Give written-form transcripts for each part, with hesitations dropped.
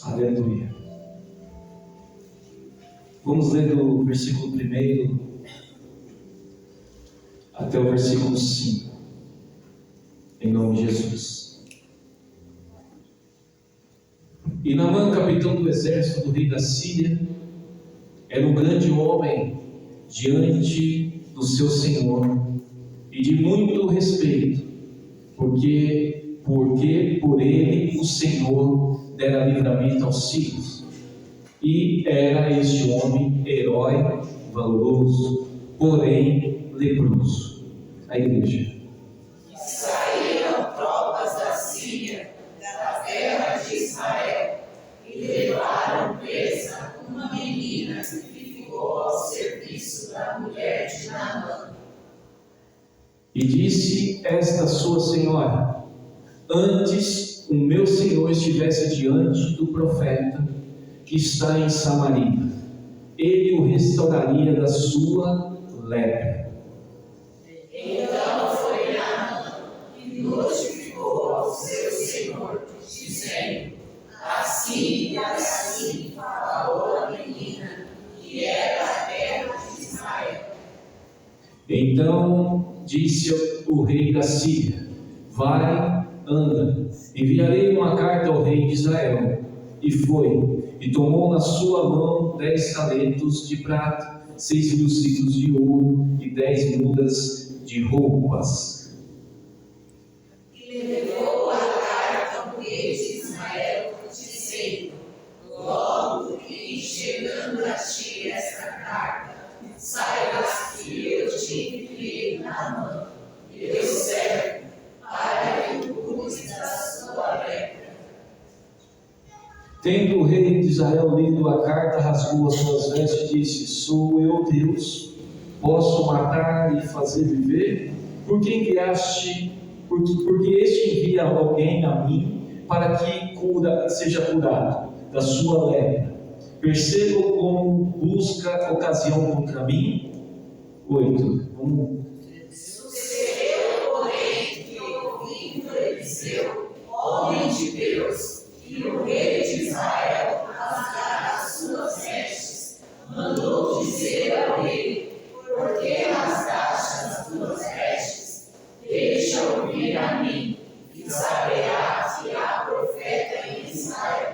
Aleluia. Vamos ler do versículo 1 até o versículo 5, em nome de Jesus. E Naamã, capitão do exército do rei da Síria, era um grande homem diante do seu senhor e de muito respeito, porque por ele o Senhor dera livramento aos sírios. E era este homem herói, valoroso, porém leproso. A igreja. E saíram tropas da Síria, da terra de Israel, e levaram presa uma menina que ficou ao serviço da mulher de Naamã. E disse esta sua senhora: antes o meu senhor estivesse diante do profeta que está em Samaria, ele o restauraria da sua lepra. Então foi Naamã e notificou ao seu senhor, dizendo: assim e assim falou a menina, que era da terra de Israel. Então disse o rei da Síria: vai, anda, enviarei uma carta ao rei de Israel. E foi, e tomou na sua mão 10 talentos de prata, 6.000 ciclos de ouro e 10 mudas de roupas. E levou a carta ao rei de Israel, dizendo: logo que chegando a ti esta carta, saibas que eu te enviei Naamã, teu servo, para que cuides da sua lepra. Tendo o rei de Israel lido a carta, rasgou as suas vestes e disse: sou eu Deus? Posso matar e fazer viver? Por que enviaste? Porque este envia alguém a mim para que seja curado da sua lepra. Percebam como busca ocasião contra mim. 8. Sucedeu, porém, que ouvindo Eliseu, homem de Deus, e o rei de Israel rasgara as suas vestes, mandou dizer ao rei: por que rasgaste as tuas vestes? Deixa ouvir a mim, e saberá que há profeta em Israel.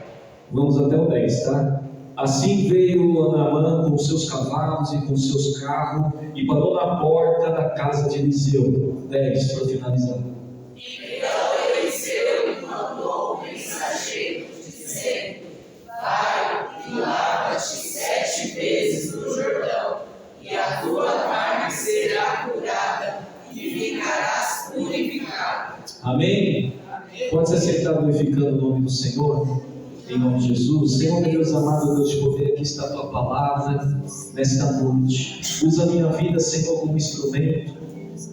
Vamos até o 10, tá? Assim veio Naamã com seus cavalos e com seus carros e parou na porta da casa de Eliseu. 10 para finalizar. Então Eliseu lhe mandou um mensageiro, dizendo: vai e lava-te 7 vezes no Jordão, e a tua carne será curada, e ficarás purificado. Amém? Pode ser sentado glorificando o nome do Senhor, em nome de Jesus. Senhor, meu Deus amado, Deus de poder, aqui está a tua palavra nesta noite. Usa a minha vida, Senhor, como instrumento,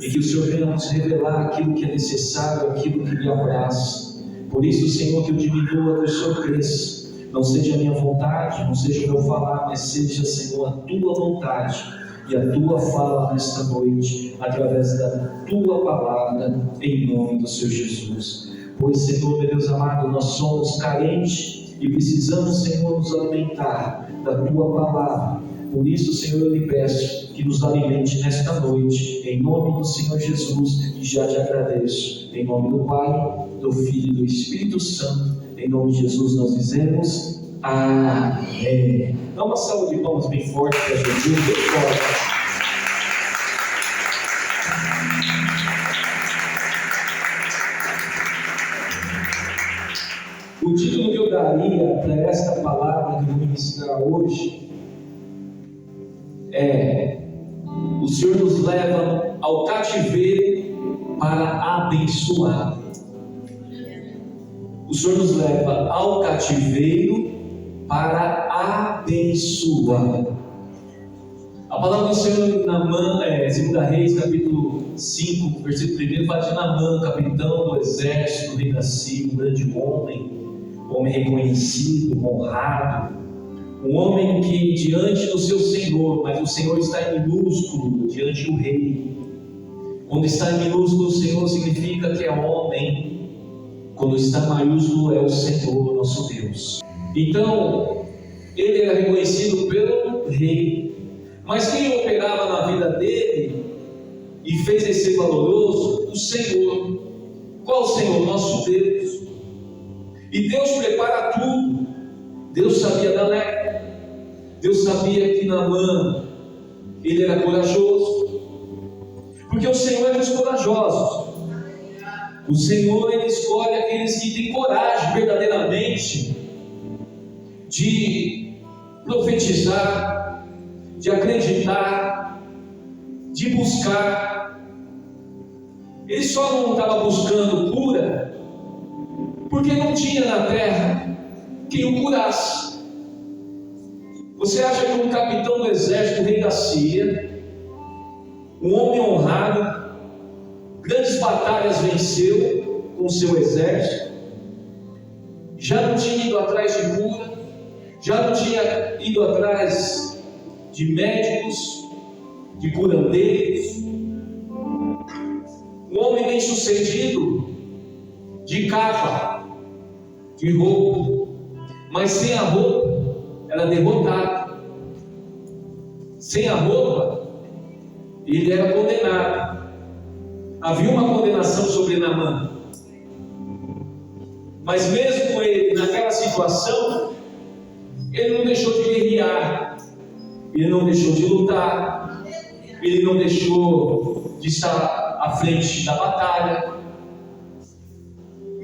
e que o Senhor venha nos revelar aquilo que é necessário, aquilo que lhe apraz. Por isso, Senhor, que eu diminua, que o Senhor cresça. Não seja a minha vontade, não seja o meu falar, mas seja, Senhor, a tua vontade e a tua fala nesta noite, através da tua palavra, em nome do Senhor Jesus. Pois, Senhor, meu Deus amado, nós somos carentes e precisamos, Senhor, nos alimentar da tua palavra. Por isso, Senhor, eu lhe peço que nos alimente nesta noite, em nome do Senhor Jesus, e já te agradeço. Em nome do Pai, do Filho e do Espírito Santo, em nome de Jesus nós dizemos amém. Dá uma salva de palmas bem forte para Jesus, bem forte. O título que eu daria para esta palavra que eu vou ministrar hoje é: o Senhor nos leva ao cativeiro para abençoar. O Senhor nos leva ao cativeiro para abençoar. A palavra do Senhor em Naamã, 2 Reis, capítulo 5, versículo 1, fala de Naamã, capitão do exército do rei da Síria, um grande homem reconhecido, honrado, um homem que diante do seu Senhor, mas o Senhor está em minúsculo diante do rei. Quando está em minúsculo, o Senhor significa que é homem, Quando está maiúsculo é o Senhor, nosso Deus. Então, ele era reconhecido pelo rei. Mas quem operava na vida dele e fez ele ser valoroso? O Senhor. Qual o Senhor? Nosso Deus. E Deus prepara tudo. Deus sabia da lepra. Deus sabia que Naamã, ele era corajoso. Porque o Senhor é dos corajosos. O Senhor, ele escolhe aqueles que têm coragem verdadeiramente de profetizar, de acreditar, de buscar. Ele só não estava buscando cura porque não tinha na terra quem o curasse. Você acha que um capitão do exército, o rei da Síria, um homem honrado, grandes batalhas venceu com o seu exército, já não tinha ido atrás de cura, já não tinha ido atrás de médicos, de curandeiros? Um homem bem sucedido, de capa, de roupa, mas sem a roupa era derrotado. Sem a roupa ele era condenado. Havia uma condenação sobre Naamã. Mas mesmo ele naquela situação, ele não deixou de guerrear, ele não deixou de lutar, ele não deixou de estar à frente da batalha.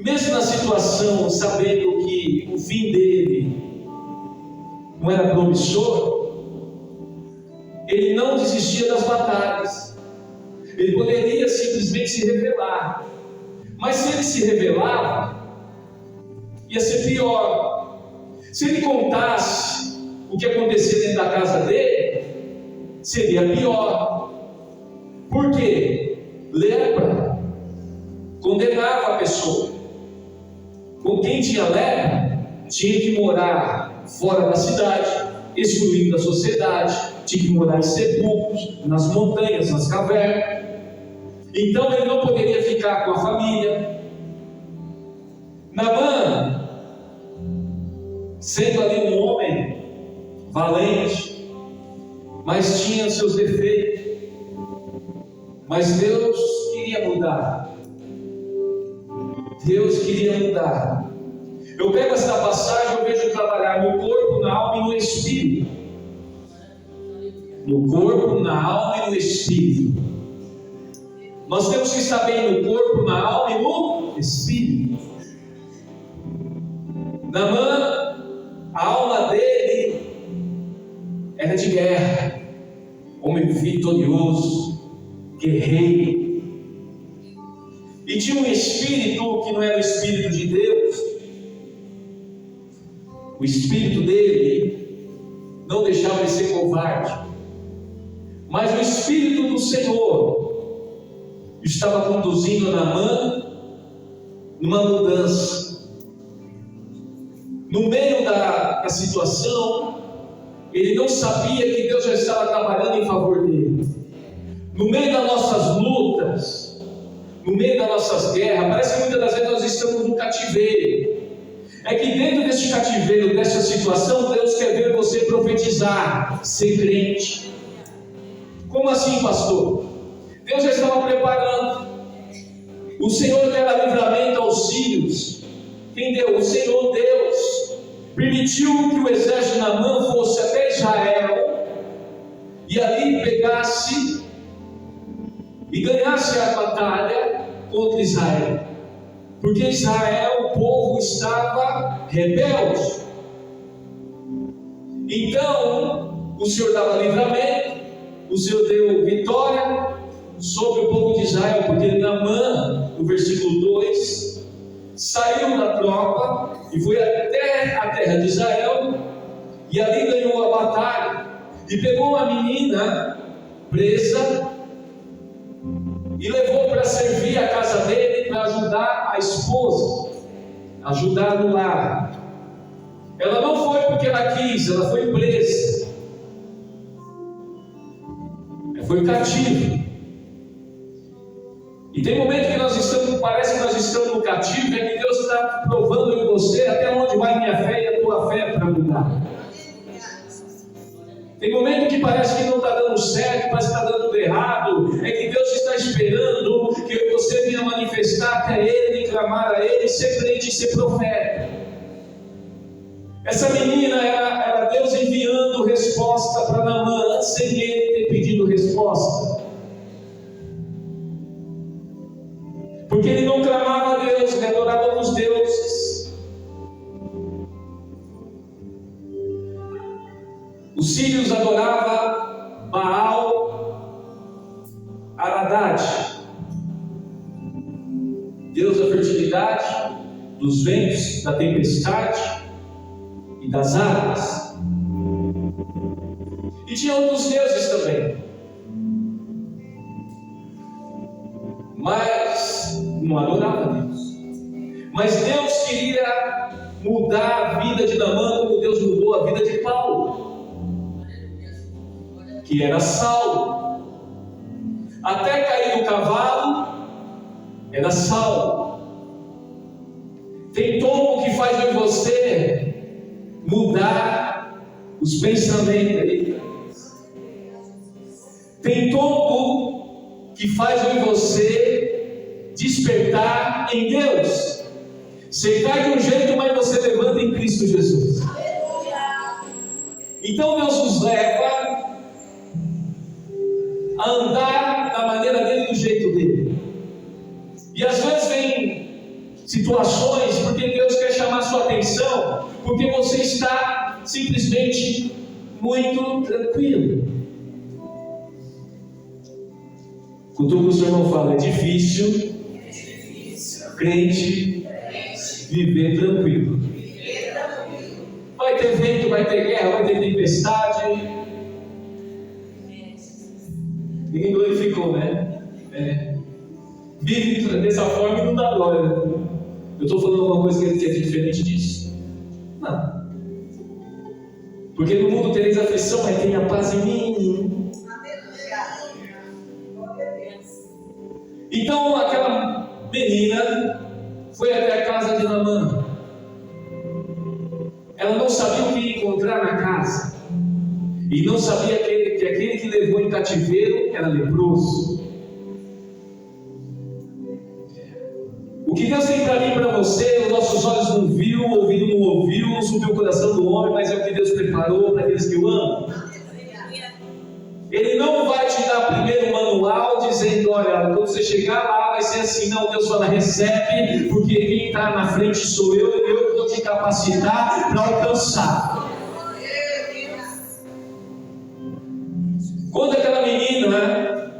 Mesmo na situação, sabendo que o fim dele não era promissor, ele não desistia das batalhas. Ele poderia simplesmente se rebelar, mas se ele se rebelava, ia ser pior. Se ele contasse o que acontecia dentro da casa dele, seria pior. Por quê? Lepra condenava a pessoa. Com quem tinha lepra, tinha que morar fora da cidade, excluído da sociedade, tinha que morar em sepulcros, nas montanhas, nas cavernas. Então ele não poderia ficar com a família. Naamã, sendo ali um homem valente, mas tinha seus defeitos. Mas Deus queria mudar. Deus queria mudar. Eu pego essa passagem, eu vejo trabalhar no corpo, na alma e no espírito. No corpo, na alma e no espírito. Nós temos que estar bem no corpo, na alma e no espírito. Naamã, a alma dele era de guerra, homem vitorioso, guerreiro. E tinha um espírito que não era o espírito de Deus. O espírito dele não deixava ele ser covarde, mas o espírito do Senhor estava conduzindo Naamã numa mudança. No meio da situação, ele não sabia que Deus já estava trabalhando em favor dele. No meio das nossas lutas, no meio das nossas guerras, parece que muitas das vezes nós estamos no cativeiro. É que dentro deste cativeiro, dessa situação, Deus quer ver você profetizar, ser crente. Como assim, pastor? Deus já estava preparando. O Senhor dera livramento aos sírios. Quem deu? O Senhor Deus permitiu que o exército de Naamã fosse até Israel e ali pegasse e ganhasse a batalha contra Israel, porque Israel, o povo, estava rebelde. Então o Senhor dava livramento, o Senhor deu vitória sobre o povo de Israel, porque Naamã, no versículo 2, saiu da tropa e foi até a terra de Israel, e ali ganhou a batalha, e pegou uma menina presa e levou para servir a casa dele, para ajudar a esposa, ajudar no lar. Ela não foi porque ela quis, ela foi presa, ela foi cativa. E tem momento que parece que nós estamos no cativo, é que Deus está provando em você até onde vai minha fé e a tua fé para mudar. Tem momento que parece que não está dando certo, parece que está dando errado, é que Deus está esperando que você venha manifestar até Ele, clamar a Ele, ser crente e ser profeta. Essa menina era Deus enviando resposta para Naamã, sem ele ter pedido resposta. Porque ele não clamava a Deus, ele adorava outros deuses. Os sírios adoravam Baal Haradad, Deus da fertilidade, dos ventos, da tempestade e das águas. E tinha outros deuses também. Mas não adorava a Deus. Mas Deus queria mudar a vida de Naamã como Deus mudou a vida de Paulo, que era Saulo. Até cair do cavalo, era Saulo. Tem tombo que faz em você mudar os pensamentos. Tem tombo que faz em você despertar em Deus. Você cai de um jeito, mas você levanta em Cristo Jesus. Então Deus nos leva a andar da maneira dele, do jeito dele. E às vezes vem situações porque Deus quer chamar sua atenção, porque você está simplesmente muito tranquilo. Quando o seu irmão fala, é difícil crente viver tranquilo. Vai ter vento, vai ter guerra, vai ter tempestade. Ninguém glorificou, né? Vive dessa forma e não dá glória. Eu estou falando uma coisa que é diferente disso. Não. Porque no mundo tereis aflição, mas tenha paz em mim. Então aquela menina foi até a casa de Naamã. Ela não sabia o que encontrar na casa. E não sabia que aquele que levou em cativeiro era leproso. O que Deus tem para mim e para você, os nossos olhos não viu, o ouvido não ouviu, não subiu o coração do homem, mas é o que Deus preparou para aqueles que o amam. Ele não vai te dar primeiro um manual dizendo, olha, quando você chegar lá vai ser assim. Não, Deus fala, recebe, porque quem está na frente sou eu, e eu vou te capacitar para alcançar. Quando aquela menina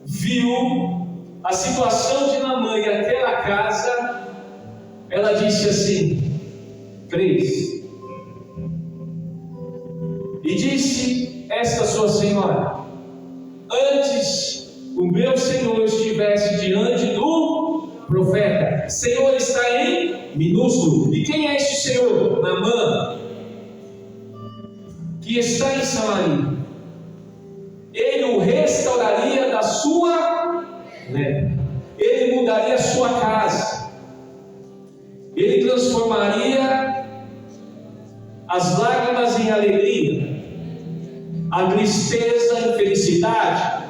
viu a situação de Naamã e aquela casa, ela disse assim, 3. E disse esta sua senhora, antes o meu senhor estivesse diante do profeta. Senhor está em minúsculo. E quem é este senhor? Naamã, que está em Samaria. Ele o restauraria da sua lepra. Ele mudaria a sua casa. Ele transformaria as lágrimas em alegria, a tristeza em felicidade.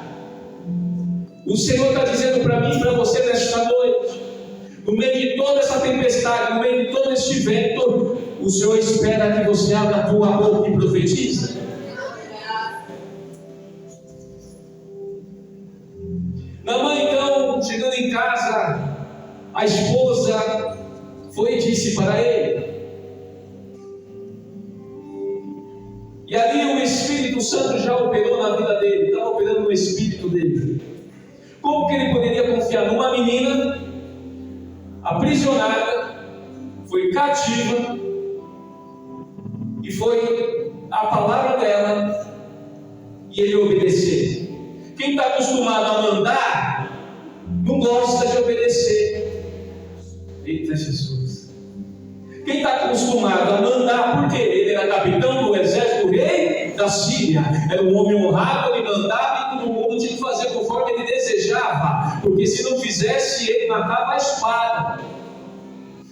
O Senhor está dizendo para mim e para você nesta noite, no meio de toda essa tempestade, no meio de todo este vento, o Senhor espera que você abra a tua boca e profetize. Naamã, então, chegando em casa, a esposa foi e disse para ele. E ali o Espírito Santo já operou na vida dele, estava operando no espírito dele. Como que ele poderia confiar numa menina aprisionada, foi cativa, e foi a palavra dela, e ele obedecer? Quem está acostumado a mandar, não gosta de obedecer. Eita Jesus! Quem está acostumado a mandar, por quê? Ele era capitão do exército, rei da Síria, era um homem honrado, ele mandava e todo mundo tinha que fazer conforme ele desejava. porque se não fizesse, ele matava a espada.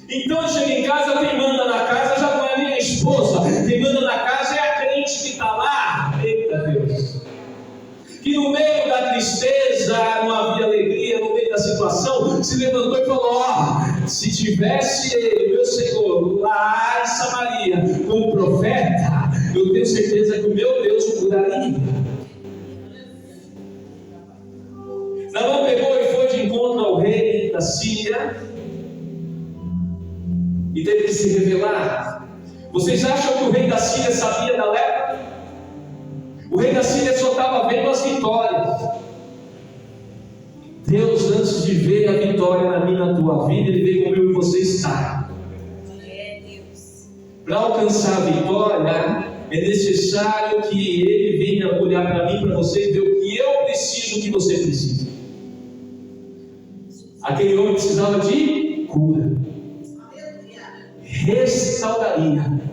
Então chega em casa, quem manda na casa já não é nem a esposa, quem manda na casa é a crente que está lá. Eita Deus! Que no meio da tristeza, não havia alegria, no meio da situação, se levantou e falou: se tivesse ele, meu Senhor, lá em Samaria, como profeta, eu tenho certeza que o meu Deus o curaria. Naamã pegou e foi de encontro ao rei da Síria e teve que se revelar. Vocês acham que o rei da Síria sabia da lepra? O rei da Síria só estava vendo as vitórias. Deus, antes de ver a vitória na minha, na tua vida, Ele vê como eu e você está. Para alcançar a vitória, é necessário que Ele venha olhar para mim, para você, e ver o que eu preciso, o que você precisa. Aquele homem precisava de cura.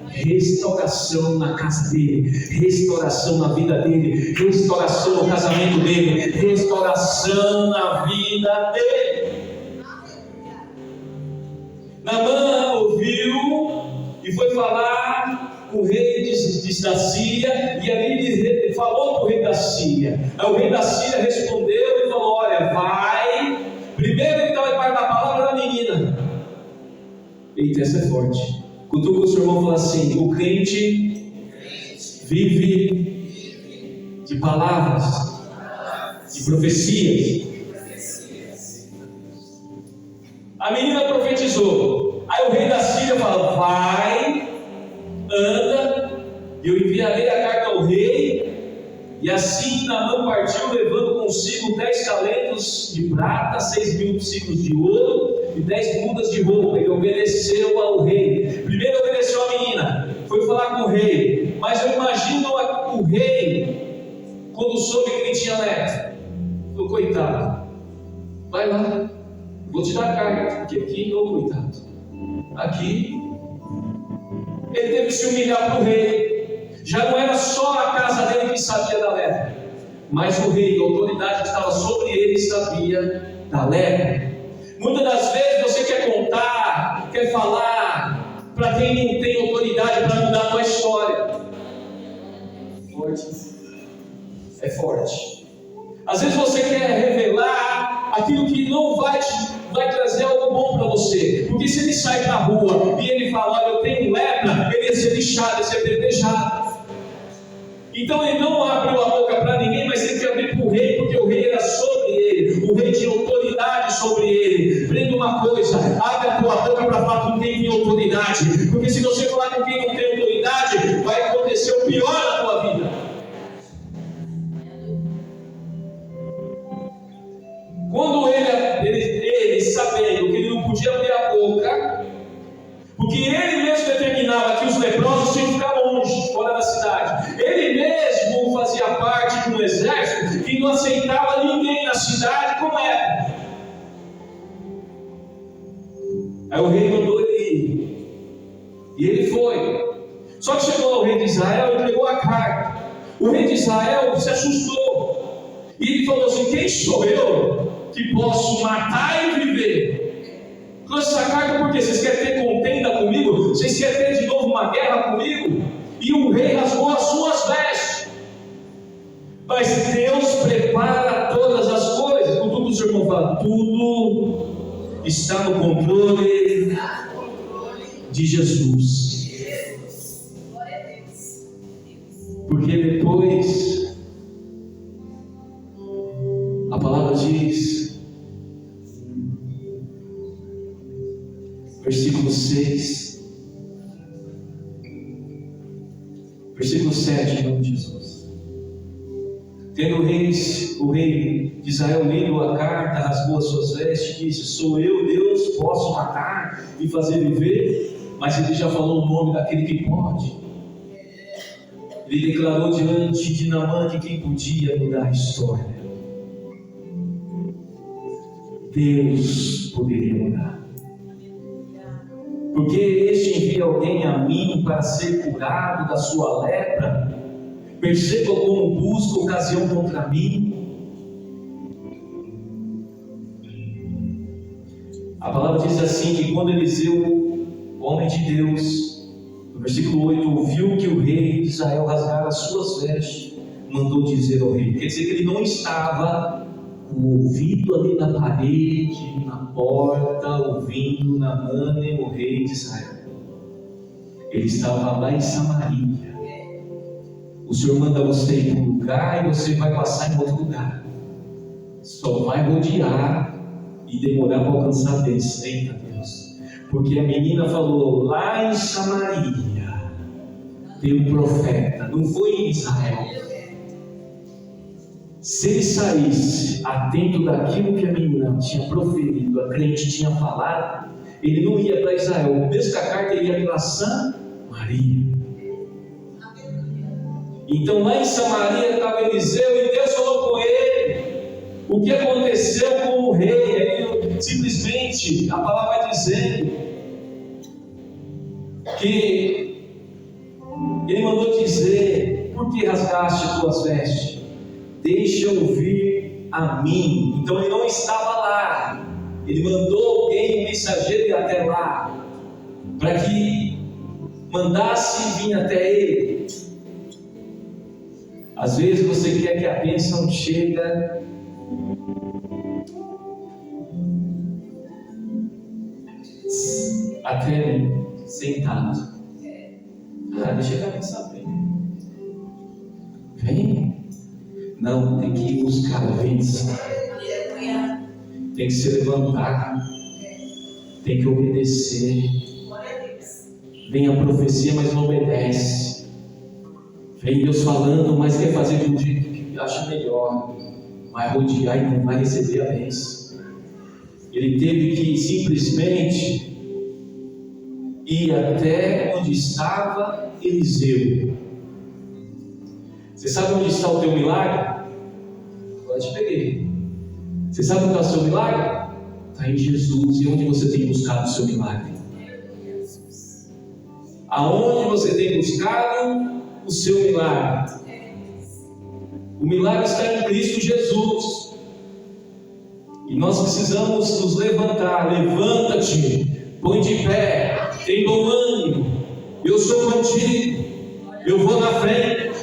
Restauração na casa dele, restauração na vida dele, restauração no casamento dele, restauração na vida dele. Naamã ouviu e foi falar com o rei da Síria, e ali ele falou com o rei da Síria. Aí o rei da Síria respondeu e falou: olha, vai. Primeiro então ele vai dar a palavra da menina. Eita, essa é forte. Cutuca o seu irmão e fala assim: o crente vive de palavras, de profecias. A menina profetizou. Aí o rei da Síria fala: vai, anda, e eu enviarei a carta ao rei. E assim Naamã partiu, levando consigo 10 talentos de prata, 6.000 ciclos de ouro e 10 mudas de roupa. Ele obedeceu ao rei. Primeiro obedeceu a menina, foi falar com o rei. Mas eu imagino o rei, quando soube que ele tinha lepra, falou: coitado, vai lá, vou te dar a carta, porque aqui não, coitado. Aqui ele teve que se humilhar para o rei. Já não era só a casa dele que sabia da lepra, mas o rei, a autoridade que estava sobre ele, sabia da lepra. Muitas das vezes você quer contar, quer falar para quem não tem autoridade para mudar a tua história. Forte. É forte. Às vezes você quer revelar aquilo que não vai trazer algo bom para você. Porque se ele sai para a rua e ele fala: olha, eu tenho lepra, ele ia ser lixado, ia ser apedrejado. Então ele não abriu a boca para ninguém, mas ele quer abrir para o rei, porque o rei era sobre ele, o rei tinha autoridade sobre ele. Aprenda uma coisa: abre a tua boca para falar com quem tem autoridade, porque se você falar com quem não tem autoridade, vai acontecer o pior na tua vida. Quando ele sabendo que ele não podia abrir a boca, porque ele mesmo determinava que os leprosos tinham que ficar longe, fora da cidade. Ele mesmo fazia parte de um exército que não aceitava ninguém na cidade como era. Aí o rei mandou ele ir. E ele foi. Só que chegou ao rei de Israel e entregou a carta. O rei de Israel se assustou. E ele falou assim: quem sou eu que posso matar e viver? Trouxe essa carta porque vocês querem ter contenda comigo? Vocês querem ter de novo uma guerra comigo? E o rei rasgou as suas vestes. Mas Deus prepara todas as coisas. Com tudo o seu irmão fala: tudo está no controle de Jesus. Porque depois a palavra diz, versículo 6, versículo 7, em nome de Jesus. Tendo o rei de Israel lido a carta, rasgou as suas vestes e disse: sou eu, Deus, posso matar e fazer viver? Mas ele já falou o nome daquele que pode. Ele declarou diante de Naamã que quem podia mudar a história, Deus poderia mudar. Porque este envia alguém a mim para ser curado da sua lepra. Perceba como busca ocasião contra mim. A palavra diz assim, que quando Eliseu, o homem de Deus, no versículo 8, ouviu que o rei de Israel rasgara as suas vestes, mandou dizer ao rei. Quer dizer que ele não estava com o ouvido ali na parede, na porta, ouvindo Naamã, o rei de Israel. Ele estava lá em Samaria. O Senhor manda você ir para um lugar e você vai passar em outro lugar. Só vai rodear e demorar para alcançar a bênção. Eita Deus. Porque a menina falou, lá em Samaria tem um profeta. Não foi em Israel. Se ele saísse atento daquilo que a menina tinha proferido, a crente tinha falado, ele não ia para Israel. Mesmo que a carta iria para Samaria. Então lá em Samaria estava Eliseu e Deus falou com ele o que aconteceu com o rei. Ele simplesmente, a palavra vai dizendo que ele mandou dizer, por que rasgaste tuas vestes? Deixa eu vir a mim. Então ele não estava lá, ele mandou alguém, um mensageiro ir até lá, para que mandasse vir até ele. Às vezes você quer que a bênção chegue até mim, sentado. Deixa eu ver saber. Vem. Não, tem que ir buscar a bênção. Tem que se levantar. Tem que obedecer. Vem a profecia, mas não obedece. Vem Deus falando, mas quer fazer de um jeito que acha melhor. Vai rodear e não vai receber a bênção. Ele teve que simplesmente ir até onde estava Eliseu. Você sabe onde está o teu milagre? Agora te peguei. Você sabe onde está o seu milagre? Está em Jesus. E onde você tem buscado o seu milagre? Aonde você tem buscado o seu milagre? O milagre está em Cristo Jesus. E nós precisamos nos levantar. Levanta-te, põe de pé, tem bom ânimo. Eu sou contigo, eu vou na frente,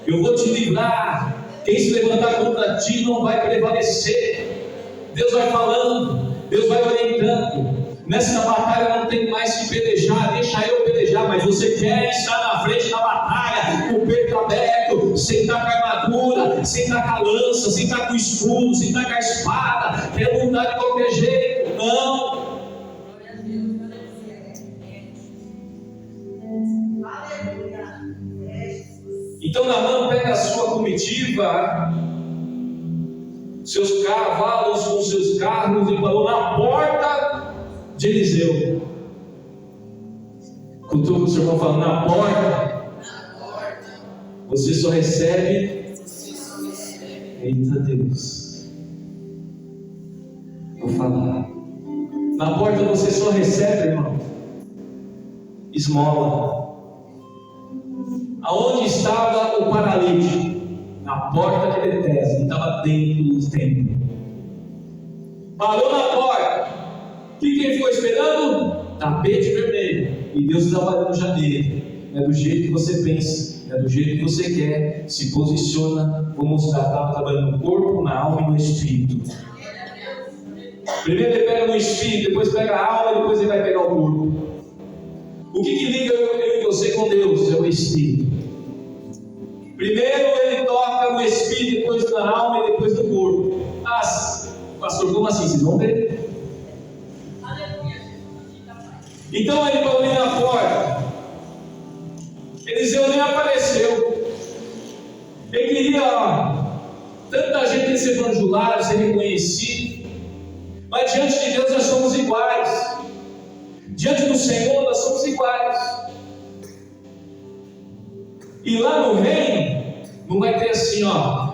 eu vou te livrar. Quem se levantar contra ti não vai prevalecer. Deus vai falando, Deus vai orientando. Nessa batalha não tem mais que pelejar, deixa eu pelejar. Mas você quer estar na frente da batalha, com o peito aberto, sem estar com a armadura, sem estar com a lança, sem estar com o escudo, sem estar com a espada, quer lutar de qualquer jeito? Não. Então Naamã pega a sua comitiva, seus cavalos com seus carros, e parou na porta de Eliseu. Cutuca o seu irmão falando, na porta. Você só recebe. Eita Deus. Vou falar. Na porta você só recebe, irmão, esmola. Aonde estava o paralítico? Na porta de Betesda, que estava dentro do templo. Parou na porta. O que ele ficou esperando? Tapete vermelho. E Deus trabalhando já nele. Não é do jeito que você pensa, não é do jeito que você quer. Se posiciona como estava trabalhando no corpo, na alma e no espírito. Primeiro ele pega no espírito, depois pega a alma, depois ele vai pegar o corpo. O que liga eu e você com Deus? É o espírito. Primeiro ele toca no espírito, depois na alma e depois no corpo. Pastor, como assim? Vocês vão ver? Então ele parou ali na porta. Eliseu nem apareceu. Ele queria tanta gente ser evangelizado, ser reconhecido. Mas diante de Deus nós somos iguais. Diante do Senhor nós somos iguais. E lá no reino não vai ter assim,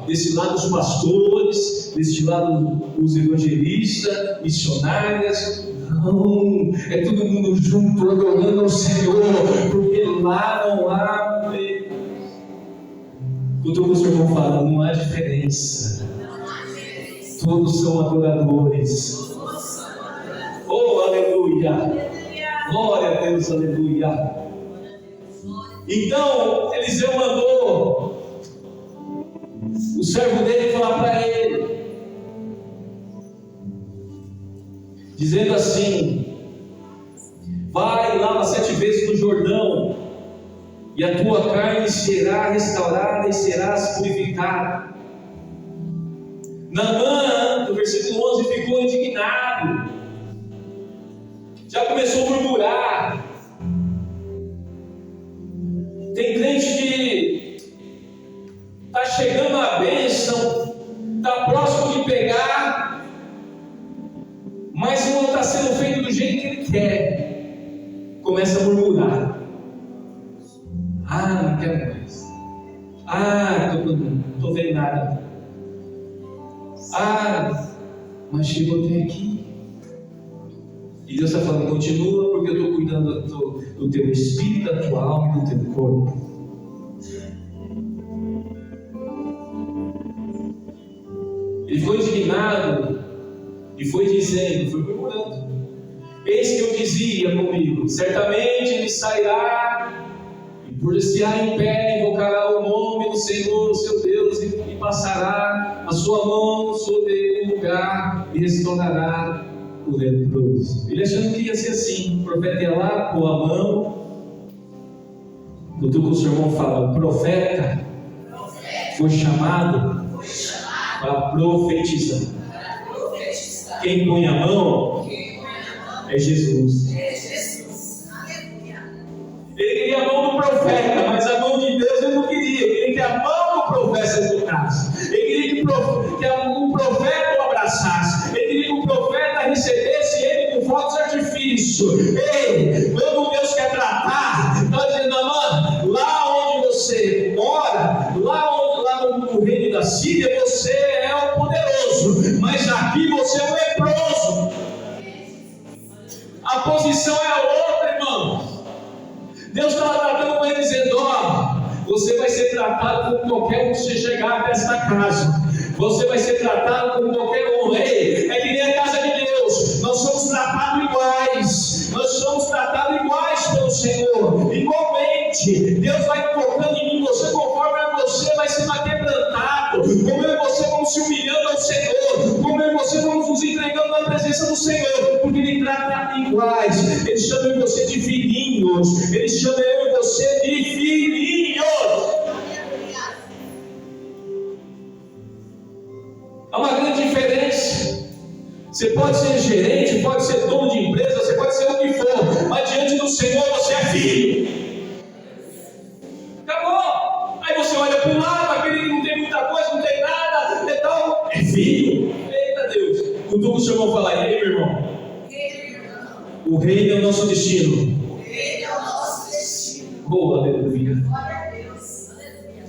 desse lado os pastores, desse lado os evangelistas, missionários. Não, é todo mundo junto adorando ao Senhor, porque lá não há. Quando o senhor fala, não há diferença. Todos são adoradores. Oh, Aleluia. Glória a Deus, aleluia. Então, Eliseu mandou o servo dele falar para ele, dizendo assim: vai, lava 7 vezes no Jordão, e a tua carne será restaurada e serás purificada. Naamã, no versículo 11, ficou indignado, já começou a murmurar. Tem crente que está chegando a bênção, está próximo de pegar, mas não está sendo feito do jeito que ele quer. Começa a murmurar. Não quero mais. Não estou vendo nada. Mas chegou até aqui. E Deus está falando: continua, porque eu estou cuidando do teu espírito, da tua alma e do teu corpo. Ele foi indignado e foi dizendo, foi murmurando: eis que eu dizia comigo, certamente ele sairá e por-se-á em pé, invocará o nome do Senhor, o seu Deus, e passará a sua mão sobre o lugar e restaurará o leproso. Ele achando que ia ser assim: o profeta ia lá, pôr a mão. Do que o seu irmão fala, o profeta foi chamado para profetizar. Quem põe a mão é Jesus. Ele queria a mão do profeta, mas a mão de Deus ele não queria. Ele queria que a mão do profeta tocasse. Ele queria que o profeta o abraçasse. Ele queria que o profeta recebesse ele com fogos de artifício. Ei, quando Deus quer tratar, está dizendo: mano, lá onde você mora, lá no reino da Síria, você é o poderoso, mas aqui você é o leproso. A posição é a outra, irmão. Deus estava tratando com ele, dizendo: você vai ser tratado como qualquer um que você chegar até esta casa. Você vai ser tratado como qualquer um. Ei, é que nem a casa de Deus. Nós somos tratados iguais. Nós somos tratados iguais pelo Senhor. Igualmente, Deus vai tocando em você conforme você vai sendo quebrantado. Como eu e você vamos se humilhando ao Senhor. Como eu e você vamos nos entregando na presença do Senhor. Porque Ele trata iguais. Ele chama você de filhinhos. Ele chama eu e você de filhinhos. Há uma grande diferença. Você pode ser gerente, pode ser dono de empresa, você pode ser o que for, mas diante do Senhor você é filho. Acabou. Aí você olha para o lado, aquele que não tem muita coisa, não tem nada, e tal, é filho. Eita Deus. O que o Senhor vai falar? E aí, meu irmão? O reino é o nosso destino. Boa, aleluia.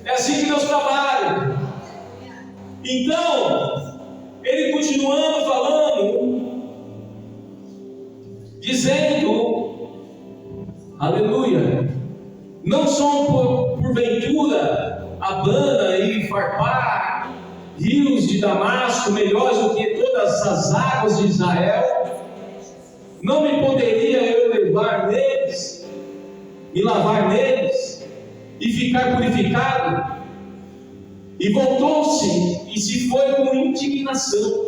É assim que Deus trabalha. Então, ele continuando falando, dizendo, aleluia, não são porventura Abana e Farpar, rios de Damasco, melhores do que todas as águas de Israel? Não me poderia eu levar neles, e lavar neles, e ficar purificado? E voltou-se e se foi com indignação.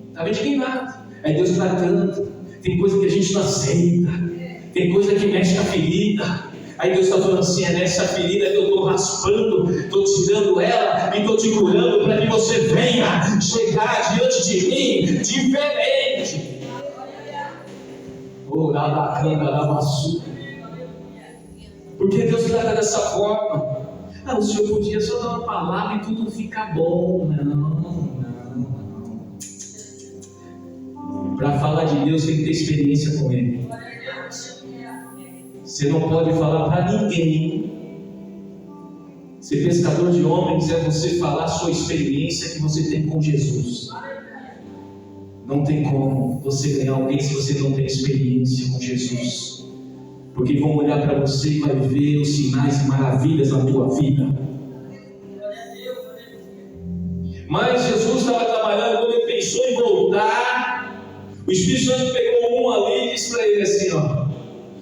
Estava indignado. Aí Deus tratando. Tem coisa que a gente não aceita. Tem coisa que mexe com a ferida. Aí Deus está falando assim: é nessa ferida que eu estou raspando, estou tirando ela e estou te curando para que você venha chegar diante de mim diferente. Porque Deus trata dessa forma. O Senhor podia só dar uma palavra e tudo fica bom. Não. Para falar de Deus tem que ter experiência com Ele. Você não pode falar para ninguém. Ser pescador de homens é você falar a sua experiência que você tem com Jesus. Não tem como você ganhar alguém se você não tem experiência com Jesus. Porque vão olhar para você e vai ver os sinais e maravilhas na tua vida. Mas Jesus estava trabalhando, quando ele pensou em voltar, O Espírito Santo pegou um ali e disse para ele assim, ó,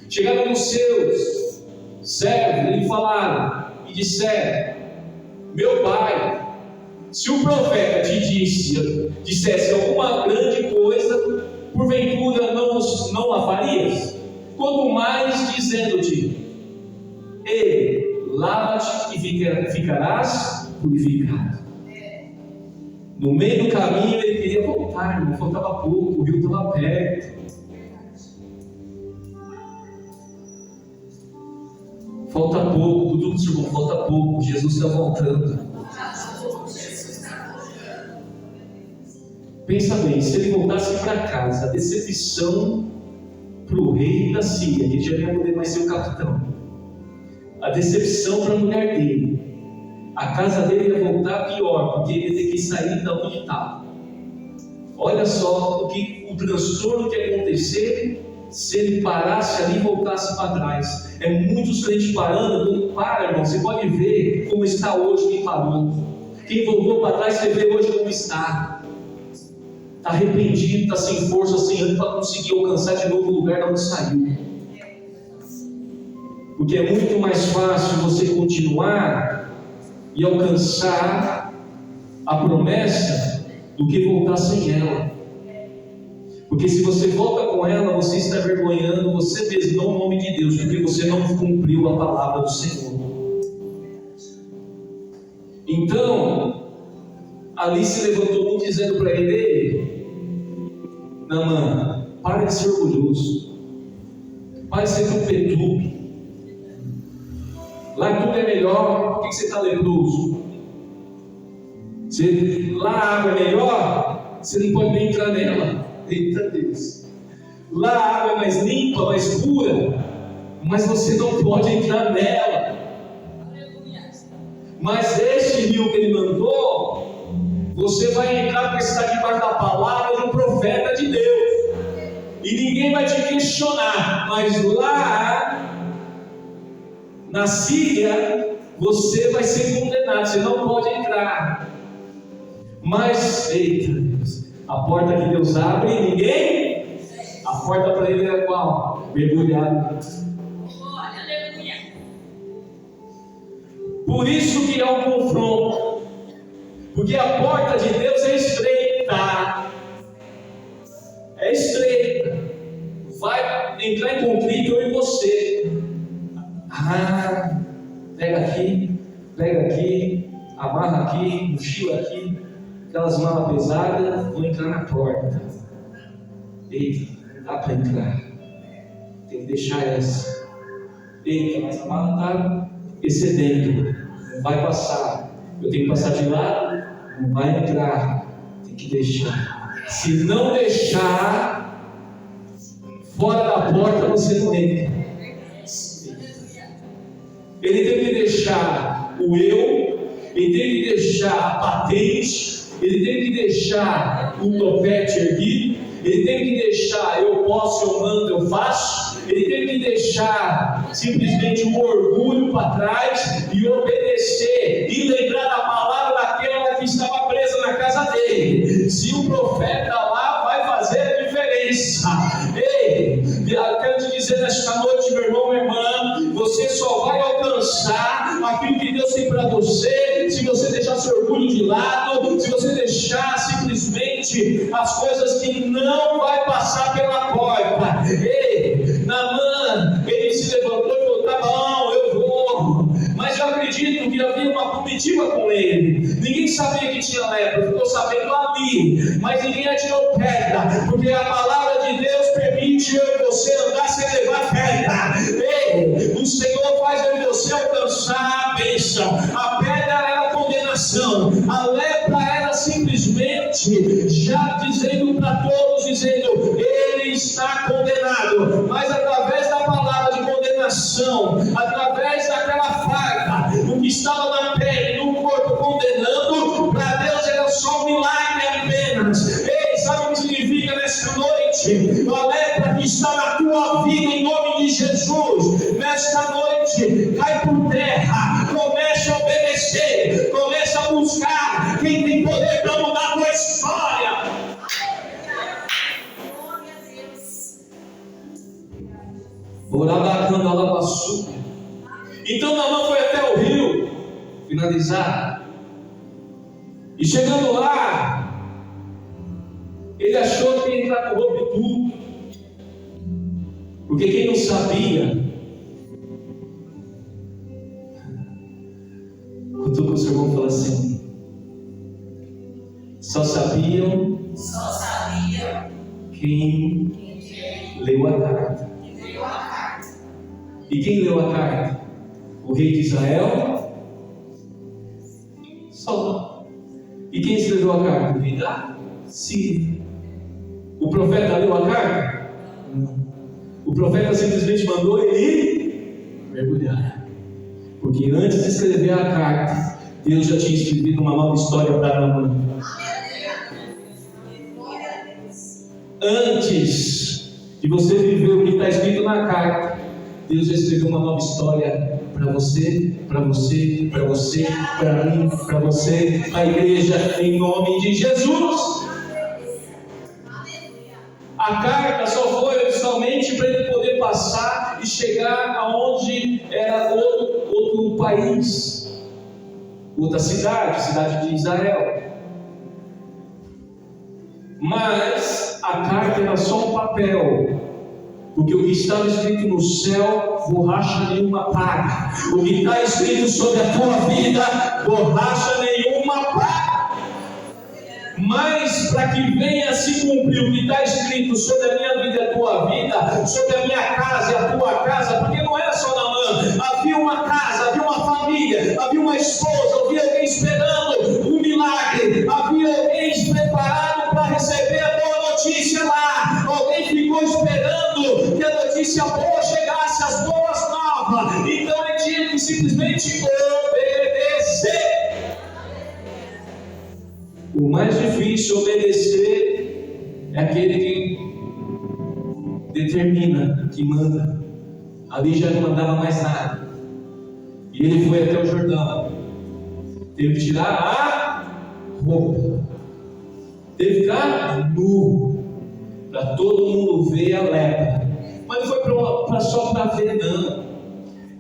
chegaram os seus servos e falaram e disseram: meu pai, se o profeta te dissesse alguma grande coisa, porventura não a farias? Quanto mais dizendo-te: ei, lava-te e ficarás purificado. No meio do caminho ele queria voltar, não faltava pouco, o rio estava perto. Falta pouco, tudo isso, irmão, falta pouco, Jesus está voltando. Pensa bem, se ele voltasse para casa, a decepção para o rei da Síria, ele já não ia poder mais ser o capitão. A decepção para a mulher dele. A casa dele ia voltar pior, porque ele ia ter que sair da onde estava. Olha só o transtorno que ia acontecer se ele parasse ali e voltasse para trás. É muitos crentes parando. Quando para, irmão, você pode ver como está hoje quem parou. Quem voltou para trás, você vê hoje como está. Está arrependido, está sem força, sem ânimo para conseguir alcançar de novo o lugar de onde saiu. Porque é muito mais fácil você continuar e alcançar a promessa do que voltar sem ela. Porque se você volta com ela, você está vergonhando você mesmo, não o nome de Deus, porque você não cumpriu a palavra do Senhor. Então, ali se levantou um dizendo para ele: ei, Naamã, para de ser orgulhoso, para de ser trompetudo. Lá tudo é melhor, por que você está leproso? Lá a água é melhor, você não pode nem entrar nela. Eita Deus! Lá a água é mais limpa, mais pura, mas você não pode entrar nela. Mas este rio que ele mandou, você vai entrar porque está debaixo da palavra do profeta de Deus, e ninguém vai te questionar. Mas lá na Síria, você vai ser condenado, você não pode entrar. Mas, eita Deus, a porta que Deus abre, ninguém. A porta para ele era qual? Mergulhado. Por isso que há um confronto, porque a porta de Deus é estreita. É estreita. Vai entrar em conflito eu e você. Pega aqui, amarra aqui, mochila aqui, aquelas malas pesadas, vou entrar na porta. Eita, não dá para entrar, tem que deixar essa. Eita, mas a mala está excedendo, não vai passar, eu tenho que passar de lado, não vai entrar, tem que deixar. Se não deixar, fora da porta você não entra. Ele tem que deixar o eu, ele tem que deixar a patente, ele tem que deixar o topete erguido, ele tem que deixar eu posso, eu mando, eu faço, ele tem que deixar simplesmente o orgulho para trás e obedecer e lembrar da palavra daquela que estava presa na casa dele. Se o profeta lá vai fazer a diferença. Ei, eu quero te dizer nesta noite, meu irmão, minha irmã, você só vai alcançar aquilo que Deus tem para você se você deixar seu orgulho de lado, se você deixar simplesmente as coisas que não vai passar pela porta. Ei, Naamã, ele se levantou e falou: tá bom, eu vou. Mas eu acredito que havia uma comitiva com ele. Ninguém sabia que tinha lepra, ficou sabendo ali, mas ninguém atirou pedra, porque a palavra de Deus permite eu e você andar sem levar pedra. Ei, o Senhor faz eu e você alcançar a bênção. A pedra era a condenação, a lepra era simplesmente já dizendo para todos, dizendo: ele está condenado. Mas através da palavra de condenação, através daquela farda, o que estava na pele, no corpo, condenando, para Deus era só um milagre apenas. Ei, sabe o que significa nesta noite? A lepra que está na tua vida, em nome de Jesus, nesta noite, cai por terra. Comece a obedecer, comece a buscar quem tem poder para mudar a tua história. Então Naamã foi até o rio finalizar. E chegando lá, ele achou que ia entrar com roupa e tudo. Porque quem não sabia, cutuca o seu irmão e fala assim: só sabiam quem leu a carta. E quem leu a carta? O rei de Israel? Só. E quem escreveu a carta? O rei da Síria. O profeta leu a carta? Não. O profeta simplesmente mandou ele mergulhar. Porque antes de escrever a carta, Deus já tinha escrito uma nova história para Naamã. Antes de você viver o que está escrito na carta, Deus já escreveu uma nova história para você, para você, para você, para mim, para você, para a igreja, em nome de Jesus. A carta só foi somente para ele poder passar e chegar aonde era outro país, outra cidade de Israel. Mas a carta era só um papel, porque o que estava escrito no céu, borracha nenhuma paga. O que está escrito sobre a tua vida, borracha nenhuma paga. Mas para que venha se cumprir o que está escrito sobre a minha vida e a tua vida, sobre a minha casa e a tua casa, porque não era só Naamã, havia uma casa, havia uma família, havia uma esposa, havia alguém esperando um milagre, havia alguém preparado para receber a boa notícia lá. Alguém ficou esperando que a notícia boa chegasse, as boas novas. Então ele tinha que simplesmente obedecer. O mais difícil obedecer é aquele que determina, que manda. Ali já não mandava mais nada. E ele foi até o Jordão. Teve que tirar a roupa. Teve que ficar nu, para todo mundo ver a lepra. Mas não foi só para ver, não.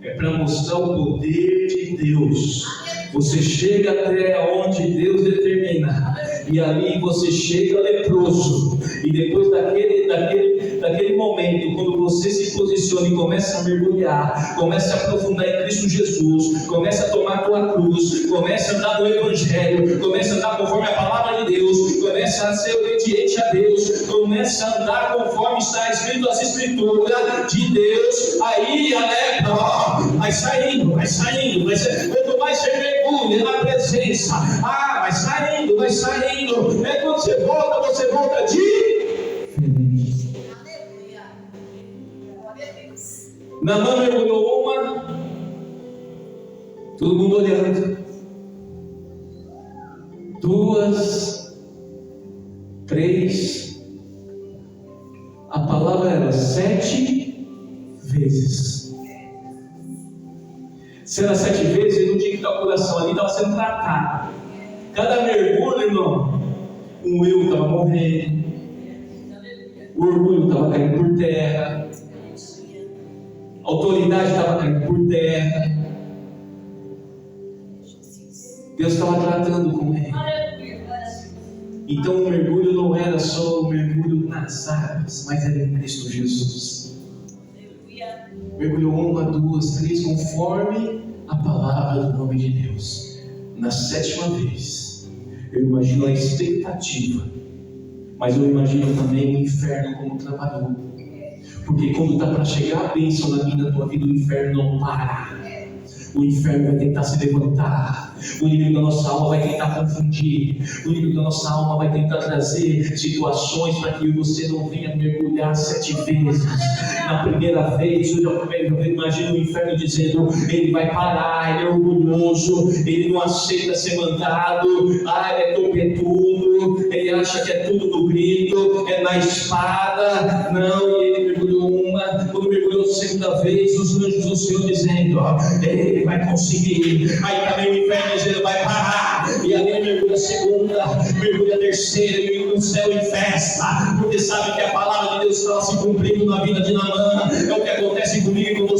É para mostrar o poder de Deus. Você chega até onde Deus determina, e ali você chega leproso. E depois daquele momento, quando você se posiciona e começa a mergulhar, começa a aprofundar em Cristo Jesus, começa a tomar a tua cruz, começa a andar no Evangelho, começa a andar conforme a palavra de Deus, começa a ser obediente a Deus, começa a andar conforme está escrito as Escrituras de Deus. Aí a lepra vai saindo, quanto mais você mergulha na presença, vai saindo. É quando você volta diferente. Naamã mergulhou uma, todo mundo olhando, 2, 3, a palavra era 7 vezes. Se era 7 vezes, ele não tinha que estar o coração ali, estava sendo tratado. Cada mergulho, irmão, o eu estava morrendo, o orgulho estava caindo por terra, a autoridade estava caindo por terra. Deus estava tratando com ele. Então o mergulho não era só o mergulho nas águas, mas era em Cristo Jesus. Mergulhou 1, 2, 3, conforme a palavra do nome de Deus. Na 7ª vez, eu imagino a expectativa, mas eu imagino também o inferno como trabalhou. Porque quando está para chegar a bênção na minha, na tua vida, o inferno não para. O inferno vai tentar se levantar. O inimigo da nossa alma vai tentar confundir. O inimigo da nossa alma vai tentar trazer situações para que você não venha mergulhar 7 vezes. Na primeira vez, eu imagino o inferno dizendo: ele vai parar, ele é orgulhoso, ele não aceita ser mandado, ele é topetudo, ele acha que é tudo no grito, é na espada. Não, e ele mergulhou quando mergulhou a 2ª vez, os anjos do Senhor dizendo: ele vai conseguir. Aí também o inferno dizendo: vai parar. E ali ele mergulha a 2ª, mergulha a 3ª, e o céu em festa, porque sabe que a palavra de Deus estava se cumprindo na vida de Naamã. É o que acontece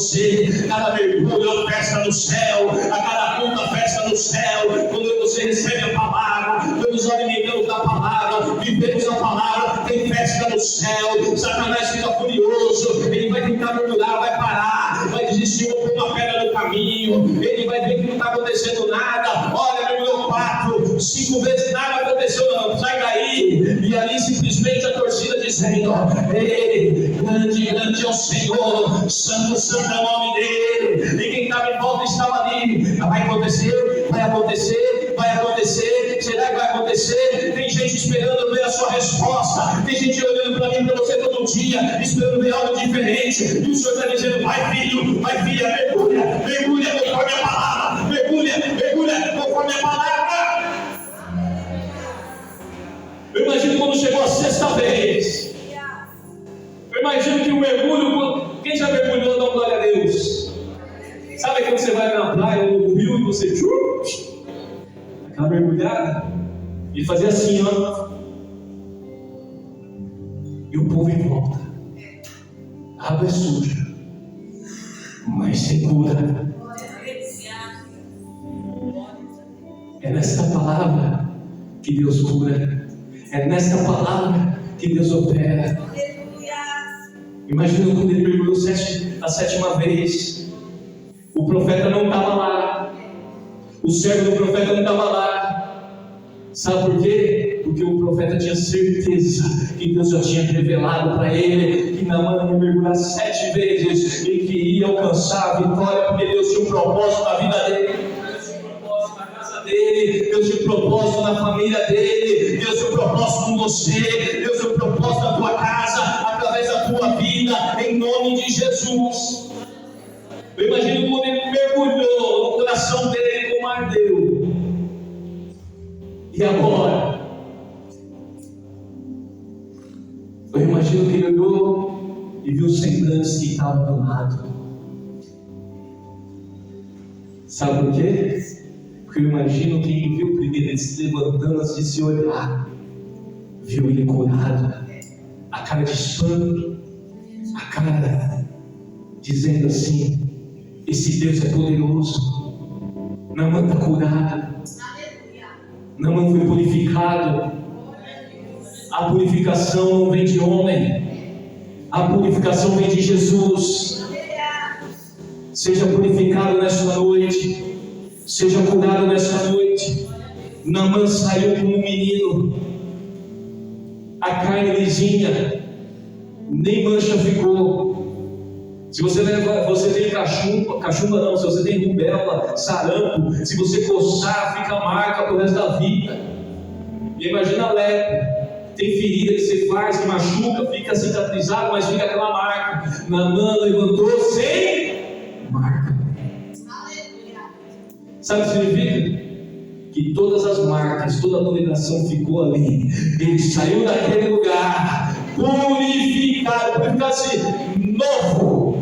você. Cada mergulho é uma festa no céu, a cada culto a festa no céu. Quando você recebe a palavra, quando nos alimentamos da palavra, vivemos a palavra, tem festa no céu. Satanás fica furioso, ele vai tentar murmurar, vai parar, vai desistir, vou pôr uma pedra no caminho, ele vai ver que não está acontecendo nada. Olha, mergulhou 4, 5 vezes, nada aconteceu, não, sai daí. E ali simplesmente a torcida dizendo: ei, grande, grande é o Senhor, santo, santo é o nome dele. E quem estava em volta estava ali. Vai acontecer, vai acontecer, vai acontecer. Será que vai acontecer? Tem gente esperando ver a sua resposta, tem gente olhando para mim, para você todo dia, esperando ver algo diferente. E o Senhor está dizendo: vai filho, vai filha, mergulha, mergulha conforme a palavra, mergulha, mergulha conforme a palavra. Eu imagino quando chegou a 6ª vez. Eu imagino que o mergulho, quem já mergulhou, dá uma glória a Deus. Sabe quando você vai na praia ou no rio e você aquela mergulhada? Ele fazia assim, ó. E o povo em volta. A água é suja, mas segura. É nesta palavra que Deus cura. É nesta palavra que Deus opera. Imagina quando ele mergulhou a 7ª vez. O profeta não estava lá. O servo do profeta não estava lá. Sabe por quê? Porque o profeta tinha certeza que Deus já tinha revelado para ele que Naamã ia mergulhar 7 vezes e que ia alcançar a vitória, porque Deus tinha um propósito na vida dele. Deus tinha um propósito na casa dele. Deus tinha um propósito na família dele. Deus tinha um propósito com você. Deus tinha um propósito na tua casa, através da tua vida, em nome de Jesus. Eu imagino quando ele mergulhou no coração dele como ardeu. E agora? Eu imagino que ele olhou e viu os semblantes que estavam do lado. Sabe por quê? Porque eu imagino que ele viu primeiro ele se levantando antes de se olhar. Viu ele curado, a cara de espanto, a cara dizendo assim: esse Deus é poderoso. Naamã está curado. Naamã foi purificado. A purificação não vem de homem, a purificação vem de Jesus. Seja purificado nesta noite, seja curado nesta noite. Naamã saiu como um menino, a carne lisinha, nem mancha ficou. Se você tem cachumba não, se você tem rubéola, sarampo, se você coçar, fica marca pro resto da vida. E imagina a lepra, tem ferida que você faz, que machuca, fica cicatrizado, mas fica aquela marca. Naamã levantou sem marca. Sabe o que significa? Que todas as marcas, toda a condenação ficou ali. Ele saiu daquele lugar purificado, purificado-se novo.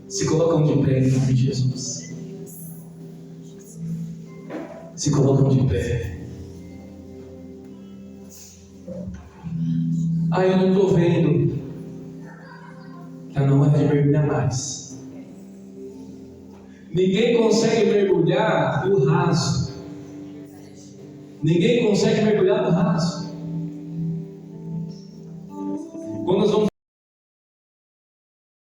Se colocam de pé em nome de Jesus. Se colocam de pé. Eu não estou vendo que não é de mergulhar mais. Ninguém consegue mergulhar no raso. Ninguém consegue mergulhar no raso. Quando nós vamos